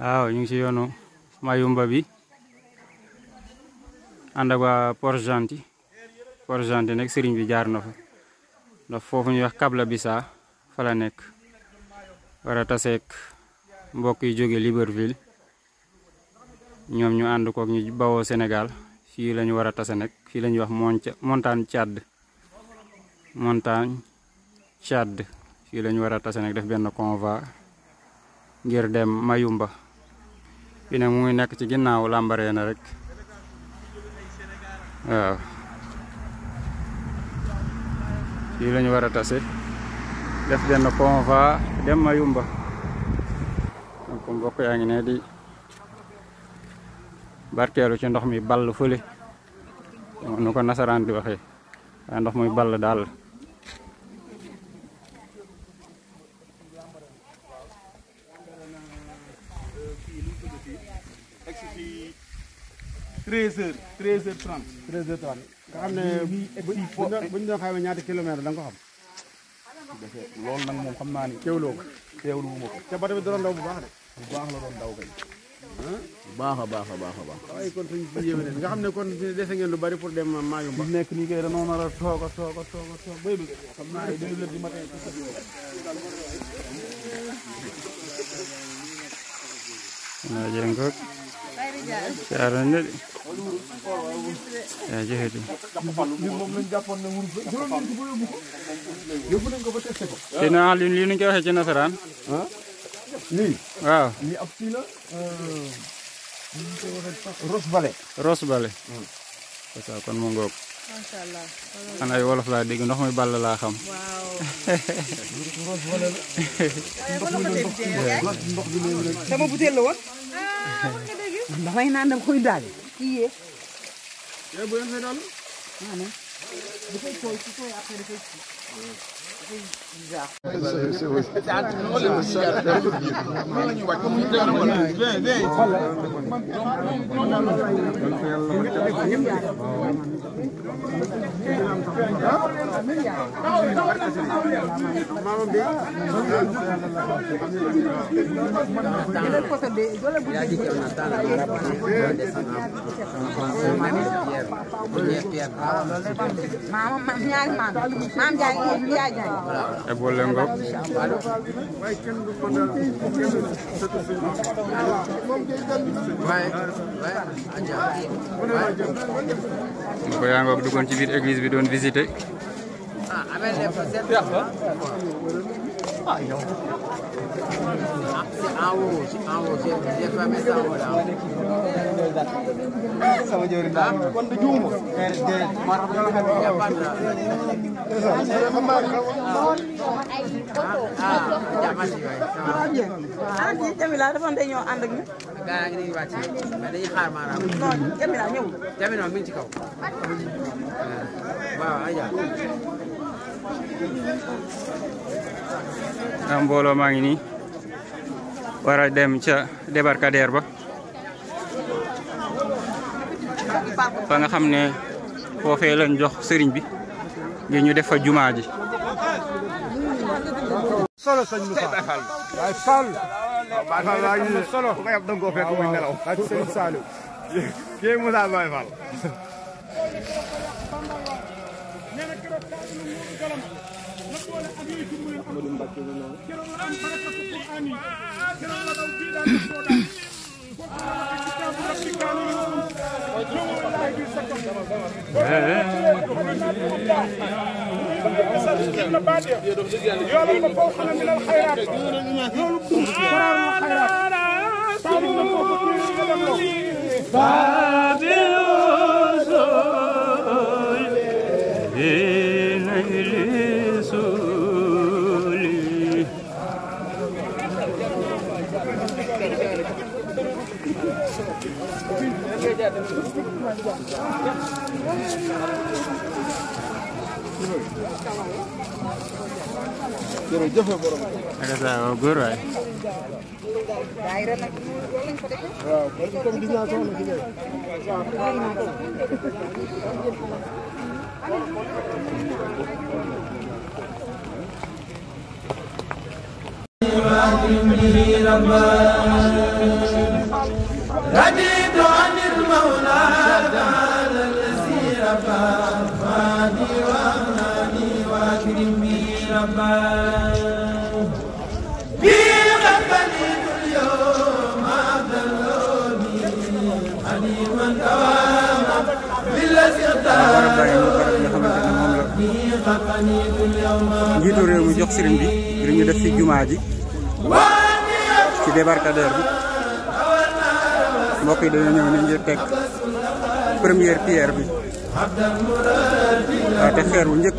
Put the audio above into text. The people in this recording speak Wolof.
waaw ñu ngi ci yoonu Mayumba bi ànd ak waa Port-Gentil nag sëriñ bi jaar na fa ndax foofu ñuy wax Kabla Bissa fa la nekk war a taseek mbokk yi jóge Libreville ñoom ñu ànd kook ñu bawoo Sénégal fii la ñu war a tase nag fii la ñuy wax montagne Tchad fii la ñu war a tase nag def benn convoi ngir dem Mayumba bi nag mu ngi nekk ci ginnaaw Lambaréné rek waaw fii la ñu war a tase def benn convoi dem Mayumba donc mbokk yaa ngi ne di barkeelu ci ndox mi ball fële nu ko nasaraan di waxee waaye ndox muy ball daal 13h30 nga xam ne buñ doon xayma ñaata kilomètre da nga ko xam. loolu nag moom xam naa ni teewloo ko teewlu ma ko. te bato bi doon daw bu baax de. bu baax la doon daw kay. bu baax a baax. waaye kon suñ bi yéeme nga xam ne kon dese ngeen lu bari pour dem Mayumba. fi nekk nii kay dañoo nar a toog bay bëgg xam naa ne 2 heures du matin waaw jërëjëf jaar nañ de waaw jërëjëf. ñun moom lañ jàppoon ne wurus yóbbu nañ ko ba testé ko. te naa lii nu ñu koy waxee ci nasaraan. lii. waaw lii ab kii la. Rosebale. Rosebale. c'est ça kon mu ngoog. macha allah. man ay wolof laa dégg ndox mi ball laa xam. waaw. Rosebale la. ndox bi léegi rek. sama butéel la woon. damay naan dama koy daal. kii yee. yow bu leen fay daal. dafay tooy su tooy après dafay e bolle ngoog ko yaa ngoog duggoon ci biir église bi doon visiter sama jëriñ daal kon du juuma. Jamila dafa dañoo ànd ak ñu. gaa ngi nii wàcc mais dañuy xaar maanaam. non Jamila ñëw. Jamila mi ngi ci kaw. waaw Adja. mbooloo maa ngi nii war a dem ca débarcadère ba fa nga xam ne foofee lañ jox sëriñ bi ngir ñu def fa jumaa ji. solo sëñ Moussa waaye Fall. Baye Fall waa ngi solo bu ko yab danga koo fekk muy nelaw. ak sëñ Saliou. kii Moussa Baye Fall. jërëjëf borom. ak saa góor waay. daayira nag loolu lañ ko defee. waaw parce que comme gis naa soxna si léegi. وأكرم به ربا رديت عن المولى تعالى الذي ربا فادي وأمناني وأكرمني ربا بي قد بنيت اليوم عبد اللومي حليما دواما بالذي اختار njiitu réew mi jox sëriñ bi ngir ñu def fi jumaa ji ci débarcadère bi mbokk yi dañoo ñëw ni ngir teg première pierre bi waaw te xeer wu njëkk